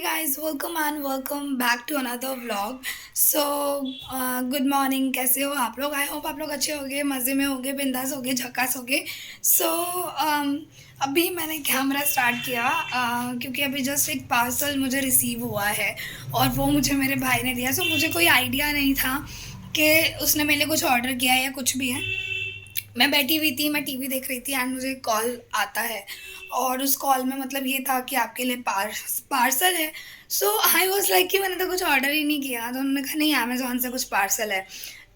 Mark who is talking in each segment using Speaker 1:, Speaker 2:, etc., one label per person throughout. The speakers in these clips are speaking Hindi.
Speaker 1: guys, welcome and welcome back to another vlog. So good morning. कैसे हो आप लोग? आई होप आप लोग अच्छे होगे, मज़े में होगे, बिंदास होगे, झकास होगे. So अभी मैंने कैमरा स्टार्ट किया क्योंकि अभी जस्ट एक पार्सल मुझे रिसीव हुआ है और वो मुझे मेरे भाई ने दिया. So मुझे कोई आइडिया नहीं था कि उसने मेरे लिए कुछ ऑर्डर किया है या कुछ भी है. मैं बैठी हुई थी, मैं टीवी देख रही थी एंड मुझे कॉल आता है और उस कॉल में मतलब ये था कि आपके लिए पार्सल है. सो आई वाज लाइक कि मैंने तो कुछ ऑर्डर ही नहीं किया. तो उन्होंने कहा नहीं, अमेज़ॉन से कुछ पार्सल है.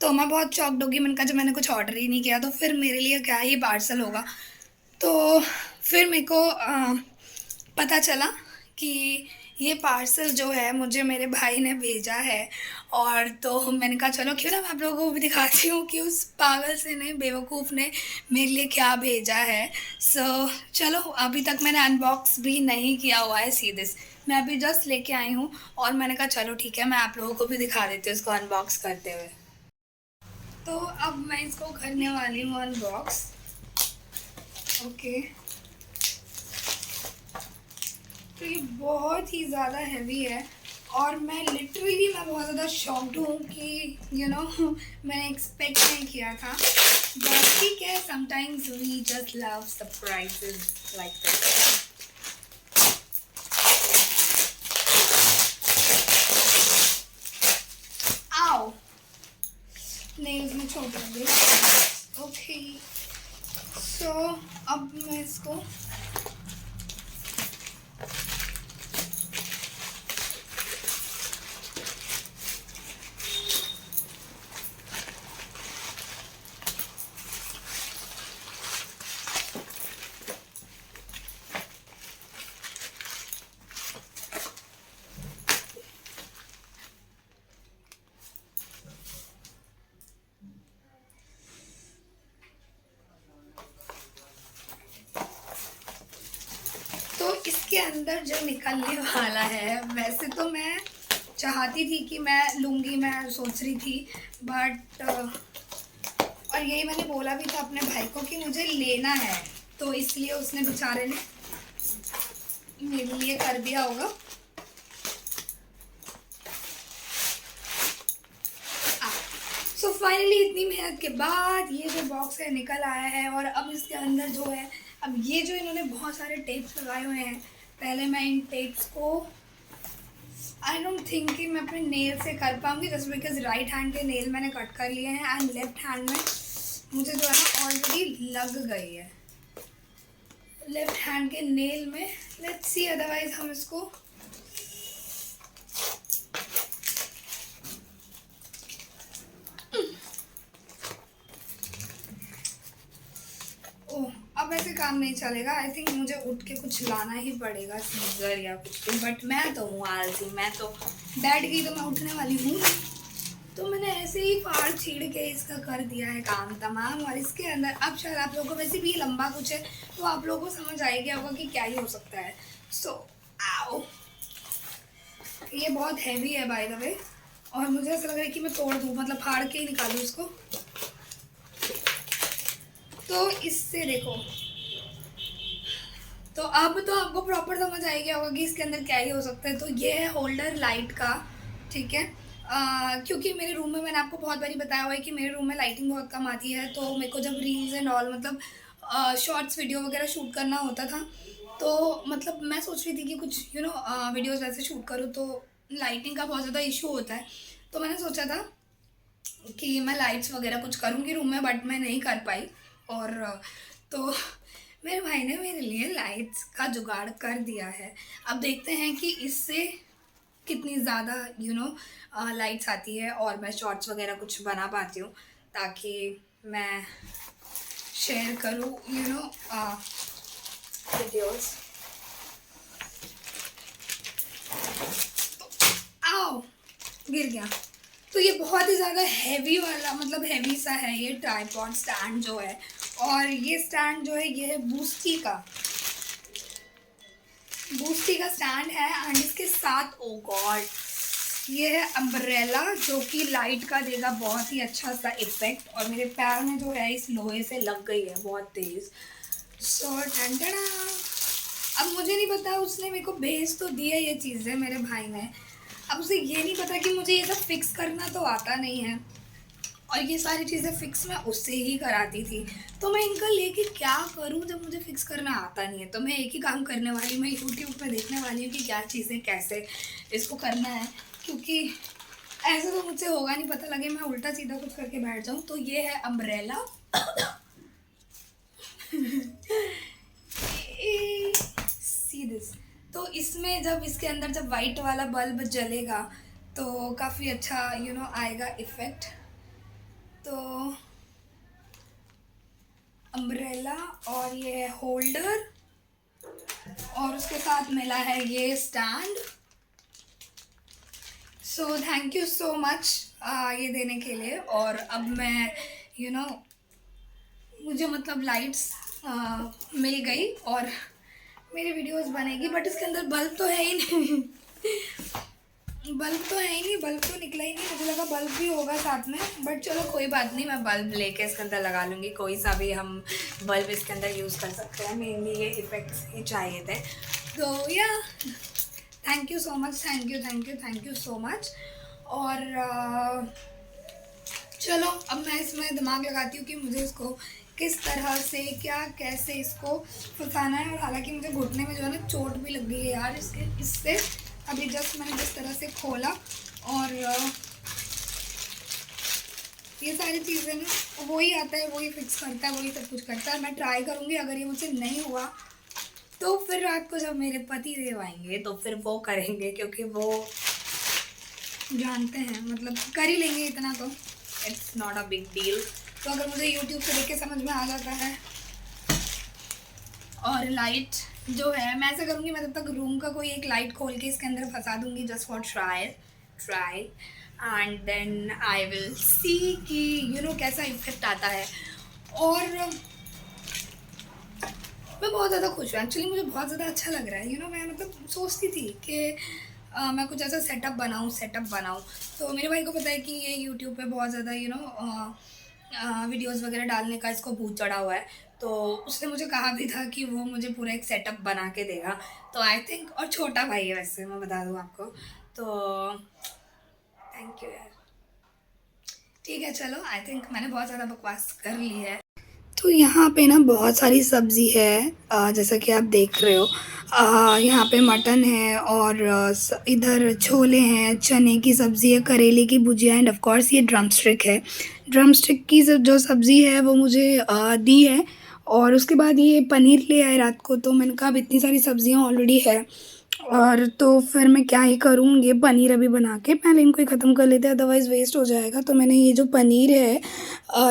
Speaker 1: तो मैं बहुत शॉक्ड होगी. मैंने कहा जब मैंने कुछ ऑर्डर ही नहीं किया तो फिर मेरे लिए क्या ही पार्सल होगा. तो फिर मेरे को पता चला कि ये पार्सल जो है मुझे मेरे भाई ने भेजा है. और तो मैंने कहा चलो क्यों ना मैं आप लोगों को भी दिखाती हूँ कि उस पागल से ने, बेवकूफ़ ने मेरे लिए क्या भेजा है. सो चलो, अभी तक मैंने अनबॉक्स भी नहीं किया हुआ है. सीधे मैं अभी जस्ट लेके आई हूँ और मैंने कहा चलो ठीक है, मैं आप लोगों को भी दिखा देती हूँ इसको अनबॉक्स करते हुए. तो अब मैं इसको करने वाली हूँ अनबॉक्स. ओके. तो ये बहुत ही ज़्यादा हैवी है और मैं बहुत ज़्यादा शॉक्ड हूँ कि मैंने एक्सपेक्ट नहीं किया था. बट ठीक है, sometimes we just love surprises like this. आओ, नेल्स में चोट लग गई. ओके. सो अब मैं इसको इसके अंदर जो निकलने वाला है, वैसे तो मैं चाहती थी कि मैं लूँगी, मैं सोच रही थी. बट और यही मैंने बोला भी था अपने भाई को कि मुझे लेना है, तो इसलिए उसने बेचारे ने मेरे लिए कर दिया होगा. सो फाइनली इतनी मेहनत के बाद ये जो बॉक्स है निकल आया है. और अब इसके अंदर जो है, अब ये जो इन्होंने बहुत सारे टेप्स लगाए हुए हैं, पहले मैं इन टेप्स को आई डोंट थिंक कि मैं अपने नेल से कर पाऊँगी, जस्ट बिकॉज राइट हैंड के नेल मैंने कट कर लिए हैं एंड लेफ्ट हैंड में मुझे जो है ना ऑलरेडी लग गई है लेफ्ट हैंड के नेल में. लेट्स सी, अदरवाइज हम इसको अब ऐसे काम नहीं चलेगा. आई थिंक मुझे उठ के कुछ लाना ही पड़ेगा, सीजर या कुछ भी. बट मैं तो हूँ आलसी, मैं तो बैठ गई तो मैं उठने वाली हूँ. तो मैंने ऐसे ही फाड़ छीड़ के इसका कर दिया है काम तमाम. और इसके अंदर अब शायद आप लोगों को, वैसे भी लंबा कुछ है तो आप लोगों को समझ आ गया होगा कि क्या ही हो सकता है. सो आओ, ये बहुत हैवी है बाय द वे और मुझे ऐसा लग रहा है कि मैं तोड़ दूँ, मतलब फाड़ के ही निकालूँ इसको. तो इससे देखो, तो अब तो आपको प्रॉपर समझ आ गया होगा कि इसके अंदर क्या ही हो सकता है. तो ये है होल्डर लाइट का, ठीक है. क्योंकि मेरे रूम में, मैंने आपको बहुत बारी बताया हुआ है कि मेरे रूम में लाइटिंग बहुत कम आती है. तो मेरे को जब रील्स एंड ऑल, मतलब शॉर्ट्स वीडियो वगैरह शूट करना होता था, तो मतलब मैं सोच रही थी कि कुछ वीडियोज़ वैसे शूट करूँ तो लाइटिंग का बहुत ज़्यादा इशू होता है. तो मैंने सोचा था कि मैं लाइट्स वगैरह कुछ करूँगी रूम में, बट मैं नहीं कर पाई. और तो मेरे भाई ने मेरे लिए लाइट्स का जुगाड़ कर दिया है. अब देखते हैं कि इससे कितनी ज़्यादा लाइट्स आती है और मैं शॉर्ट्स वगैरह कुछ बना पाती हूँ, ताकि मैं शेयर करूँ वीडियोस. आओ, गिर गया. तो ये बहुत ही ज़्यादा हैवी वाला, मतलब हैवी सा है ये ट्राइपॉड स्टैंड जो है. और ये स्टैंड जो है ये है बूस्टी का स्टैंड है. एंड इसके साथ ओ गॉड, ये है अम्ब्रेला जो कि लाइट का देगा बहुत ही अच्छा सा इफेक्ट. और मेरे पैर में जो है इस लोहे से लग गई है बहुत तेज़. सो टंटना, अब मुझे नहीं पता, उसने मेरे को भेज तो दिया ये चीज़ें मेरे भाई ने, अब उसे ये नहीं पता कि मुझे ये सब फिक्स करना तो आता नहीं है, और ये सारी चीज़ें फिक्स मैं उससे ही कराती थी। तो मैं इनका लेके क्या करूँ जब मुझे फिक्स करना आता नहीं है। तो मैं एक ही काम करने वाली, मैं यूट्यूब पे देखने वाली हूँ कि क्या चीज़ें कैसे इसको करना है, क्योंकि ऐसे तो मुझसे होगा नहीं, पता लगे मैं उल्टा सीधा कुछ करके बैठ जाऊँ। तो ये है अम्ब्रेला सी दिस। तो इसमें जब इसके अंदर जब वाइट वाला बल्ब जलेगा तो काफ़ी अच्छा आएगा इफ़ेक्ट। तो अम्ब्रेला और ये होल्डर, और उसके साथ मिला है ये stand. So thank you so much ये देने के लिए। और अब मैं मुझे मतलब लाइट्स मिल गई और मेरी वीडियोस बनेगी, बट इसके अंदर बल्ब तो है ही नहीं बल्ब तो निकला ही नहीं। मुझे लगा बल्ब भी होगा साथ में, बट चलो कोई बात नहीं, मैं बल्ब लेके इसके अंदर लगा लूँगी। कोई सा भी हम बल्ब इसके अंदर यूज़ कर सकते हैं, मेनली ये इफ़ेक्ट्स ही चाहिए थे। तो या thank you so much, thank you so much. और चलो अब मैं इसमें दिमाग लगाती हूँ कि मुझे इसको किस तरह से कैसे इसको फंसाना है। और हालांकि मुझे घुटने में जो है ना चोट भी लग गई है यार इससे। अभी जस्ट मैंने जिस तरह से खोला, और ये सारी चीज़ें ना वही आता है, वही फिक्स करता है, वही सब कुछ करता है। मैं ट्राई करूँगी, अगर ये मुझसे नहीं हुआ तो फिर रात को जब मेरे पति देव आएंगे तो फिर वो करेंगे, क्योंकि वो जानते हैं, मतलब कर ही लेंगे इतना, तो it's not a big deal. तो अगर मुझे यूट्यूब से देख के समझ में आ जाता है। और लाइट जो है मैं ऐसा करूँगी, मैं तब तक रूम का कोई एक लाइट खोल के इसके अंदर फंसा दूँगी, just for try and then I will see कि कैसा इफेक्ट आता है। और मैं बहुत ज़्यादा खुश हूँ एक्चुअली, मुझे बहुत ज़्यादा अच्छा लग रहा है। मैं मतलब सोचती थी कि मैं कुछ ऐसा सेटअप बनाऊँ। तो मेरे भाई को पता है कि ये यूट्यूब पे बहुत ज़्यादा वीडियोस वगैरह डालने का इसको भूत चढ़ा हुआ है। तो उसने मुझे कहा भी था कि वो मुझे पूरा एक सेटअप बना के देगा। तो आई थिंक, और छोटा भाई है वैसे, मैं बता दूँ आपको। तो थैंक यू यार, ठीक है चलो, आई थिंक मैंने बहुत ज़्यादा बकवास कर ली है। तो यहाँ पे ना बहुत सारी सब्ज़ी है, जैसा कि आप देख रहे हो। यहाँ पे मटन है, और इधर छोले हैं, चने की सब्ज़ी है, करेले की भुजिया, एंड ऑफ कोर्स ये ड्रम स्टिक है। ड्रम स्टिक की जो सब्ज़ी है वो मुझे दी है। और उसके बाद ये पनीर ले आए रात को। तो मैंने कहा अब इतनी सारी सब्ज़ियाँ ऑलरेडी है, और तो फिर मैं क्या ही करूँ, ये पनीर अभी बना के पहले इनको ही ख़त्म कर लेते हैं, अदरवाइज़ वेस्ट हो जाएगा। तो मैंने ये जो पनीर है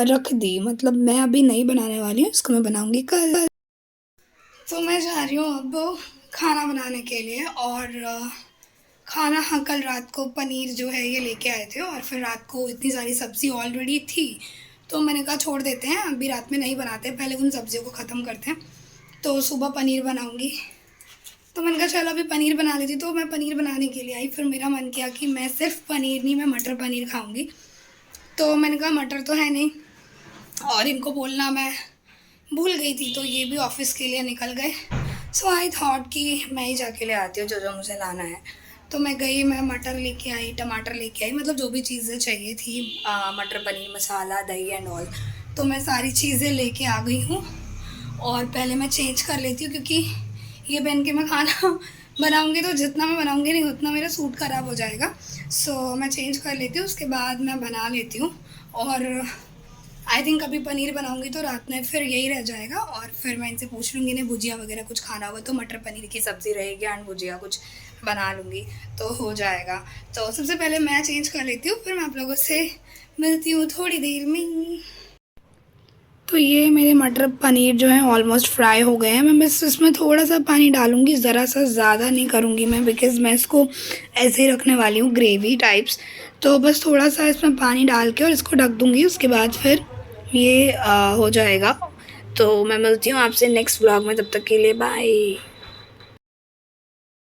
Speaker 1: रख दी, मतलब मैं अभी नहीं बनाने वाली हूँ, इसको मैं बनाऊँगी कल। तो मैं जा रही हूँ अब खाना बनाने के लिए। और खाना, हाँ, कल रात को पनीर जो है ये लेके आए थे, और फिर रात को इतनी सारी सब्ज़ी ऑलरेडी थी, तो मैंने कहा छोड़ देते हैं, अभी रात में नहीं बनाते, पहले उन सब्ज़ियों को ख़त्म करते हैं। तो सुबह पनीर बनाऊँगी। तो मैंने कहा चलो अभी पनीर बना लेती। तो मैं पनीर बनाने के लिए आई, फिर मेरा मन किया कि मैं सिर्फ पनीर नहीं, मैं मटर पनीर खाऊंगी। तो मैंने कहा मटर तो है नहीं, और इनको बोलना मैं भूल गई थी, तो ये भी ऑफिस के लिए निकल गए। सो आई थॉट कि मैं ही जाके ले आती हूँ जो जो मुझे लाना है। तो मैं गई, मैं मटर लेके आई, टमाटर लेके आई, मतलब जो भी चीज़ें चाहिए थी, मटर पनीर मसाला दही एंड ऑल। तो मैं सारी चीज़ें लेके आ गई हूँ, और पहले मैं चेंज कर लेती हूँ, क्योंकि ये पहन के मैं खाना बनाऊँगी तो जितना मैं बनाऊँगी नहीं उतना मेरा सूट ख़राब हो जाएगा। सो मैं चेंज कर लेती हूँ, उसके बाद मैं बना लेती हूँ। और आई थिंक अभी पनीर बनाऊँगी तो रात में फिर यही रह जाएगा, और फिर मैं इनसे पूछ लूँगी इन्हें भुजिया वगैरह कुछ खाना होगा तो मटर पनीर की सब्ज़ी रहेगी एंड भुजिया कुछ बना लूँगी तो हो जाएगा। तो सबसे पहले मैं चेंज कर लेती हूँ, फिर मैं आप लोगों से मिलती हूँ थोड़ी देर में। तो ये मेरे मटर पनीर जो है ऑलमोस्ट फ्राई हो गए हैं। मैं बस इसमें थोड़ा सा पानी डालूँगी, ज़रा सा, ज़्यादा नहीं करूँगी मैं, बिकॉज़ मैं इसको ऐसे ही रखने वाली हूँ ग्रेवी टाइप्स। तो बस थोड़ा सा इसमें पानी डाल के और इसको ढक दूँगी, उसके बाद फिर ये हो जाएगा। तो मैं मिलती हूँ आपसे नेक्स्ट व्लॉग में, तब तक के लिए बाय।